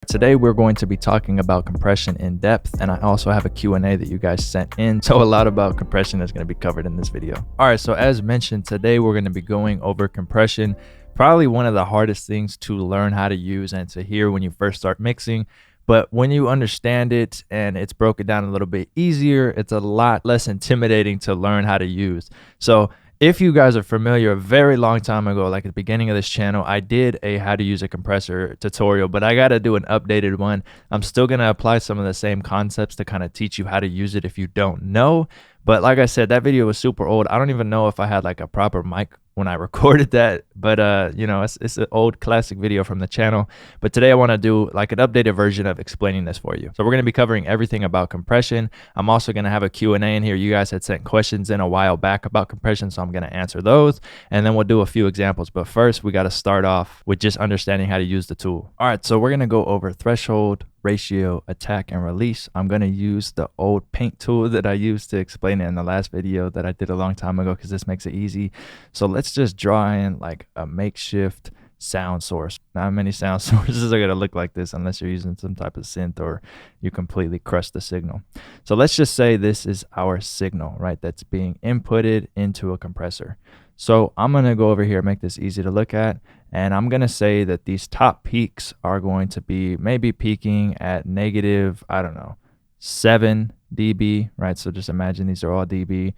Today we're going to be talking about compression in depth, and I also have a Q&A that you guys sent in, so a lot about compression is going to be covered in this video. All right, so as mentioned, today we're going to be going over compression, probably one of the hardest things to learn how to use and to hear when you first start mixing. But when you understand it and it's broken down a little bit easier, it's a lot less intimidating to learn how to use. So if you guys are familiar, a very long time ago, like at the beginning of this channel, I did a how to use a compressor tutorial, but I got to do an updated one. I'm still going to apply some of the same concepts to kind of teach you how to use it if you don't know. But like I said, that video was super old. I don't even know if I had like a proper mic when I recorded that, but you know, it's an old classic video from the channel. But today I want to do like an updated version of explaining this for you. So we're going to be covering everything about compression. I'm also going to have a Q&A in here. You guys had sent questions in a while back about compression, so I'm going to answer those, and then we'll do a few examples. But first, we got to start off with just understanding how to use the tool. All right, so we're going to go over threshold, ratio, attack, and release. I'm going to use the old paint tool that I used to explain it in the last video that I did a long time ago, because this makes it easy. So let's just draw in like a makeshift sound source. Not many sound sources are going to look like this unless you're using some type of synth or you completely crush the signal. So let's just say this is our signal, right? That's being inputted into a compressor. So I'm going to go over here, make this easy to look at, and I'm going to say that these top peaks are going to be maybe peaking at negative, I don't know, 7 dB, right? So just imagine these are all dB.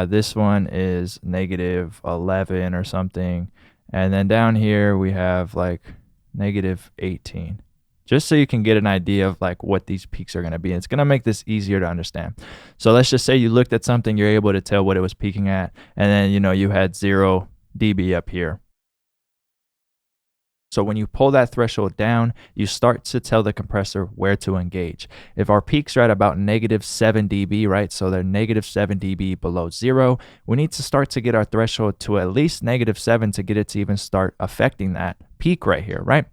This one is negative 11 or something. And then down here we have like negative 18. Just so you can get an idea of like what these peaks are going to be. It's going to make this easier to understand. So let's just say you looked at something, you're able to tell what it was peaking at, and then you had 0 dB up here. So when you pull that threshold down, you start to tell the compressor where to engage. If our peaks are at about negative 7 dB, right? So they're negative 7 dB below 0. We need to start to get our threshold to at least negative 7 to get it to even start affecting that peak right here, right?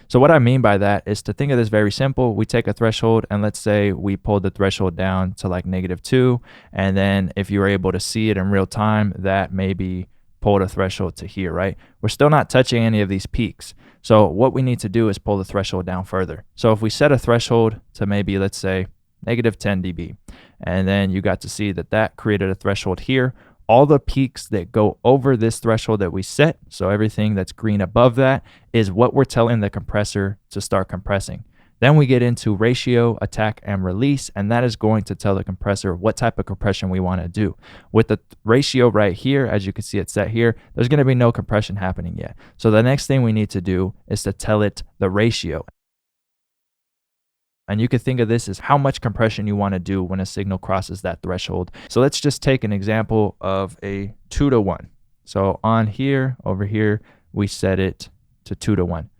So what I mean by that is to think of this very simple. We take a threshold and let's say we pull the threshold down to like negative 2. And then if you were able to see it in real time, that maybe pull the threshold to here, right? We're still not touching any of these peaks. So what we need to do is pull the threshold down further. So if we set a threshold to maybe, let's say, negative 10 dB, and then you got to see that that created a threshold here, all the peaks that go over this threshold that we set, so everything that's green above that, is what we're telling the compressor to start compressing. Then we get into ratio, attack, and release, and that is going to tell the compressor what type of compression we want to do. With the ratio right here, as you can see it set here, there's going to be no compression happening yet. So the next thing we need to do is to tell it the ratio. And you could think of this as how much compression you want to do when a signal crosses that threshold. So let's just take an example of a 2-to-1. So on here, over here, we set it to 2-to-1.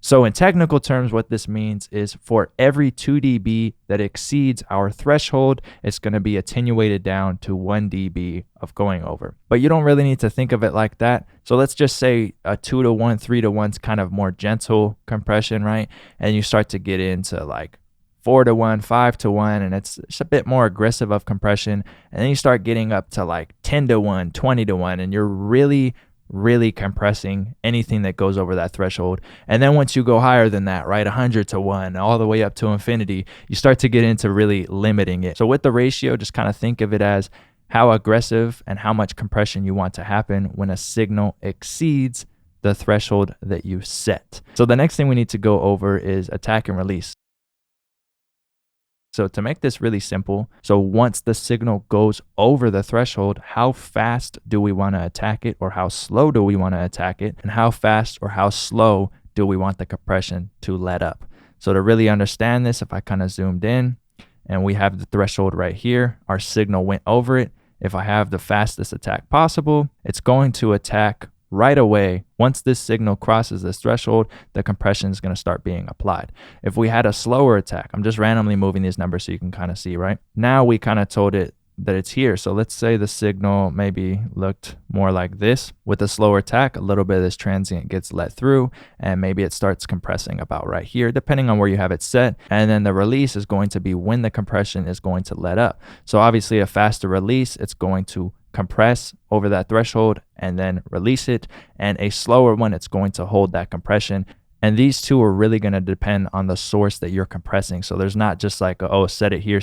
So in technical terms, what this means is for every 2 dB that exceeds our threshold, it's going to be attenuated down to 1 dB of going over. But you don't really need to think of it like that. So let's just say a 2-to-1, 3-to-1 is kind of more gentle compression, right? And you start to get into like 4-to-1, 5-to-1, and it's a bit more aggressive of compression. And then you start getting up to like 10-to-1, 20-to-1, and you're really compressing anything that goes over that threshold. And then once you go higher than that, right, 100-to-1, all the way up to infinity, you start to get into really limiting it. So with the ratio, just kind of think of it as how aggressive and how much compression you want to happen when a signal exceeds the threshold that you set. So the next thing we need to go over is attack and release. So to make this really simple, so once the signal goes over the threshold, how fast do we want to attack it, or how slow do we want to attack it, and how fast or how slow do we want the compression to let up? So to really understand this, if I kind of zoomed in and we have the threshold right here, our signal went over it. If I have the fastest attack possible, it's going to attack right away. Once this signal crosses this threshold, the compression is going to start being applied. If we had a slower attack, I'm just randomly moving these numbers so you can kind of see, right? Now we kind of told it that it's here. So let's say the signal maybe looked more like this. With a slower attack, a little bit of this transient gets let through, and maybe it starts compressing about right here, depending on where you have it set. And then the release is going to be when the compression is going to let up. So obviously a faster release, it's going to compress over that threshold and then release it, and a slower one, it's going to hold that compression And these two are really going to depend on the source that you're compressing. So there's not just like, oh, set it here,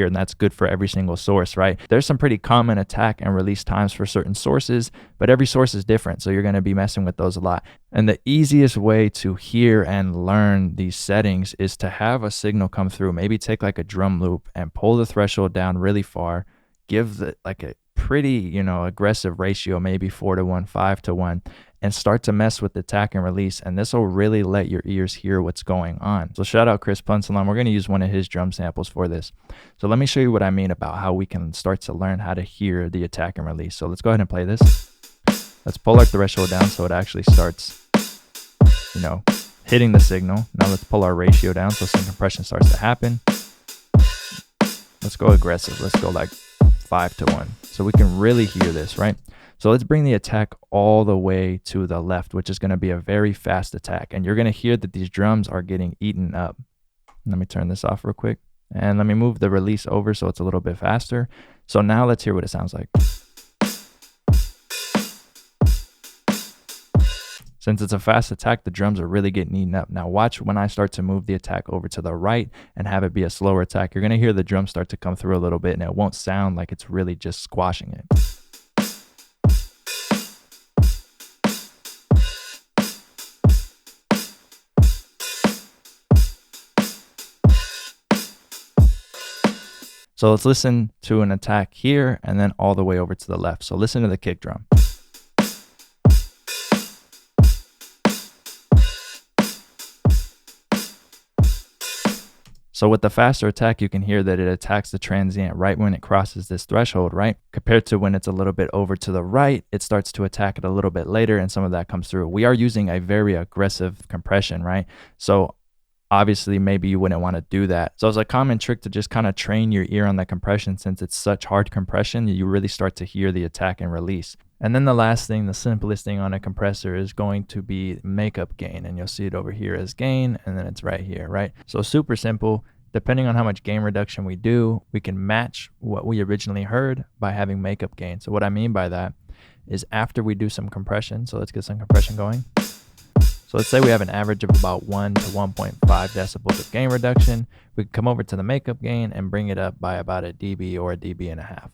and that's good for every single source, right? There's some pretty common attack and release times for certain sources, but every source is different. So you're going to be messing with those a lot. And the easiest way to hear and learn these settings is to have a signal come through. Maybe take like a drum loop and pull the threshold down really far, give the like a pretty, aggressive ratio, maybe 4-to-1, 5-to-1, and start to mess with the attack and release. And this will really let your ears hear what's going on. So shout out Chris Punsalon. We're going to use one of his drum samples for this. So let me show you what I mean about how we can start to learn how to hear the attack and release. So let's go ahead and play this. Let's pull our threshold down so it actually starts, hitting the signal. Now let's pull our ratio down so some compression starts to happen. Let's go aggressive. Let's go like 5-to-1 so we can really hear this, right? So let's bring the attack all the way to the left, which is going to be a very fast attack. And you're going to hear that these drums are getting eaten up. Let me turn this off real quick. And let me move the release over so it's a little bit faster. So now let's hear what it sounds like. Since it's a fast attack, the drums are really getting eaten up. Now watch when I start to move the attack over to the right and have it be a slower attack. You're going to hear the drum start to come through a little bit, and it won't sound like it's really just squashing it. So let's listen to an attack here and then all the way over to the left. So listen to the kick drum. So with the faster attack, you can hear that it attacks the transient right when it crosses this threshold, right? Compared to when it's a little bit over to the right, it starts to attack it a little bit later, and some of that comes through. We are using a very aggressive compression, right? So obviously maybe you wouldn't want to do that. So it's a common trick to just kind of train your ear on the compression. Since it's such hard compression, you really start to hear the attack and release. And then the last thing, the simplest thing on a compressor is going to be makeup gain. And you'll see it over here as gain, and then it's right here, right? So super simple. Depending on how much gain reduction we do, we can match what we originally heard by having makeup gain. So what I mean by that is after we do some compression, so let's get some compression going. So let's say we have an average of about 1 to 1.5 decibels of gain reduction. We can come over to the makeup gain and bring it up by about a dB or a dB and a half.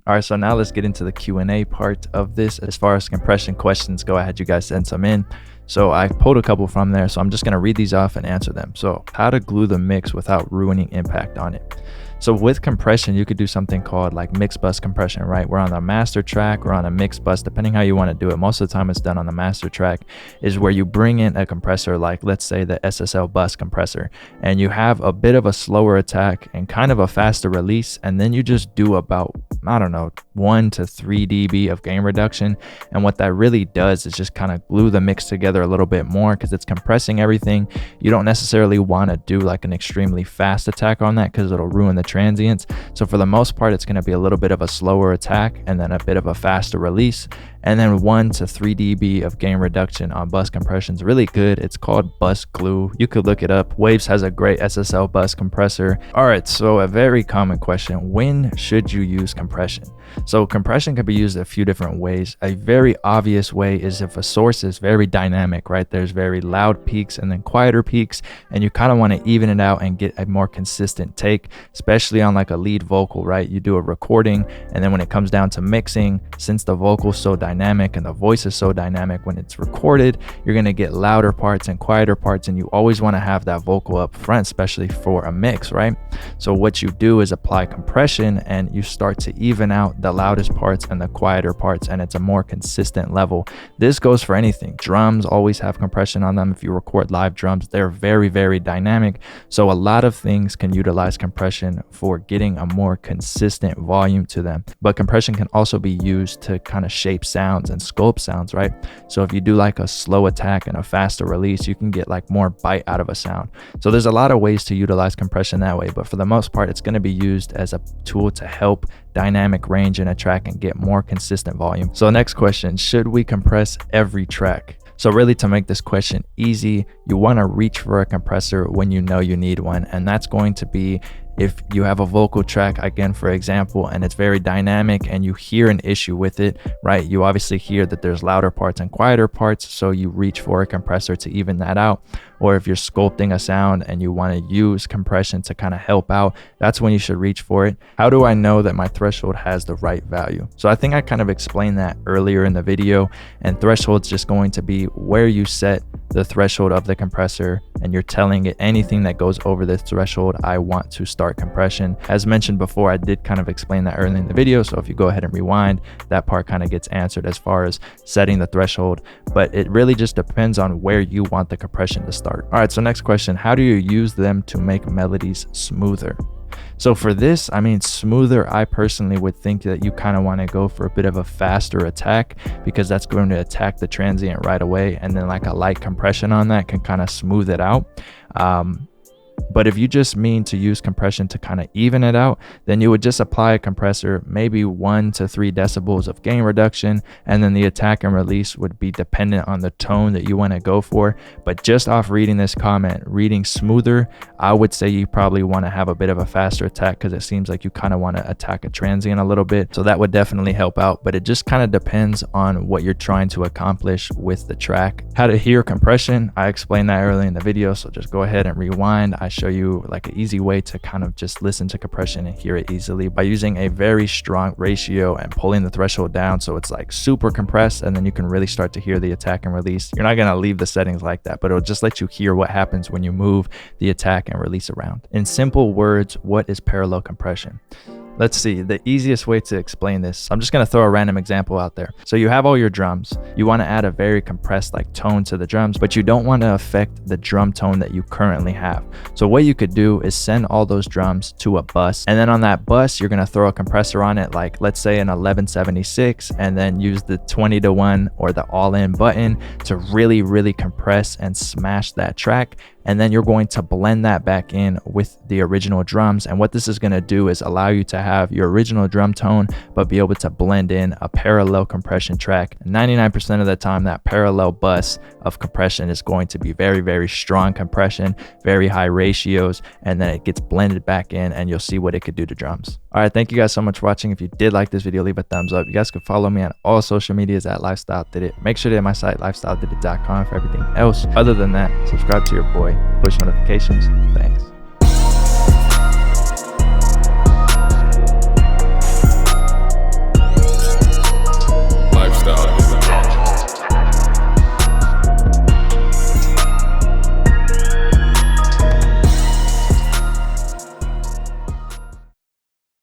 All right, so now let's get into the Q&A part of this. As far as compression questions go, I had you guys send some in. So I pulled a couple from there. So I'm just going to read these off and answer them. So how to glue the mix without ruining impact on it. So with compression, you could do something called like mix bus compression, right? We're on the master track or on a mix bus, depending how you want to do it. Most of the time it's done on the master track, is where you bring in a compressor, like let's say the SSL bus compressor, and you have a bit of a slower attack and kind of a faster release. And then you just do about, 1 to 3 dB of gain reduction. And what that really does is just kind of glue the mix together a little bit more, because it's compressing everything. You don't necessarily want to do like an extremely fast attack on that, because it'll ruin the transients. So for the most part, it's going to be a little bit of a slower attack and then a bit of a faster release. And then 1 to 3 dB of gain reduction on bus compression is really good. It's called bus glue. You could look it up. Waves has a great SSL bus compressor. All right, so a very common question: when should you use compression? So compression can be used a few different ways. A very obvious way is if a source is very dynamic, right? There's very loud peaks and then quieter peaks, and you kind of want to even it out and get a more consistent take, especially on like a lead vocal, right? You do a recording, and then when it comes down to mixing, since the vocal's so dynamic and the voice is so dynamic, when it's recorded, you're going to get louder parts and quieter parts, and you always want to have that vocal up front, especially for a mix, right? So what you do is apply compression, and you start to even out the loudest parts and the quieter parts, and it's a more consistent level. This goes for anything. Drums always have compression on them. If you record live drums, they're very, very dynamic. So a lot of things can utilize compression for getting a more consistent volume to them. But compression can also be used to kind of shape sounds and sculpt sounds, right? So if you do like a slow attack and a faster release, you can get like more bite out of a sound. So there's a lot of ways to utilize compression that way, but for the most part, it's going to be used as a tool to help dynamic range in a track and get more consistent volume. So next question: should we compress every track? So really, to make this question easy, you want to reach for a compressor when you know you need one, and that's going to be If you have a vocal track, again, for example, and it's very dynamic and you hear an issue with it, right? You obviously hear that there's louder parts and quieter parts, so you reach for a compressor to even that out. Or if you're sculpting a sound and you want to use compression to kind of help out, that's when you should reach for it. How do I know that my threshold has the right value? So I think I kind of explained that earlier in the video, and threshold's just going to be where you set the threshold of the compressor and you're telling it anything that goes over this threshold, I want to start compression. As mentioned before, I did kind of explain that earlier in the video, so if you go ahead and rewind, that part kind of gets answered as far as setting the threshold, but it really just depends on where you want the compression to start. All right, so next question, how do you use them to make melodies smoother? So for this, I mean, smoother, I personally would think that you kind of want to go for a bit of a faster attack, because that's going to attack the transient right away, and then like a light compression on that can kind of smooth it out. But if you just mean to use compression to kind of even it out, then you would just apply a compressor, maybe 1 to 3 decibels of gain reduction, and then the attack and release would be dependent on the tone that you want to go for. But just off reading this comment, reading smoother, I would say you probably want to have a bit of a faster attack, because it seems like you kind of want to attack a transient a little bit. So that would definitely help out, but it just kind of depends on what you're trying to accomplish with the track. How to hear compression, I explained that earlier in the video, so just go ahead and rewind. I show you like an easy way to kind of just listen to compression and hear it easily by using a very strong ratio and pulling the threshold down so it's like super compressed, and then you can really start to hear the attack and release. You're not going to leave the settings like that, but it'll just let you hear what happens when you move the attack and release around. In simple words, what is parallel compression? Let's see, the easiest way to explain this, I'm just going to throw a random example out there. So you have all your drums, you want to add a very compressed like tone to the drums, but you don't want to affect the drum tone that you currently have. So what you could do is send all those drums to a bus, and then on that bus you're going to throw a compressor on it, like let's say an 1176, and then use the 20-to-1 or the all-in button to really compress and smash that track. And then you're going to blend that back in with the original drums, and what this is going to do is allow you to have your original drum tone but be able to blend in a parallel compression track. 99% of the time that parallel bus of compression is going to be very strong compression, very high ratios, and then it gets blended back in and you'll see what it could do to drums. All right, thank you guys so much for watching. If you did like this video, leave a thumbs up. You guys can follow me on all social medias at Lifestyle Did It. Make sure to hit my site lifestyledidit.com for everything else. Other than that, subscribe to your boy, push notifications. Thanks.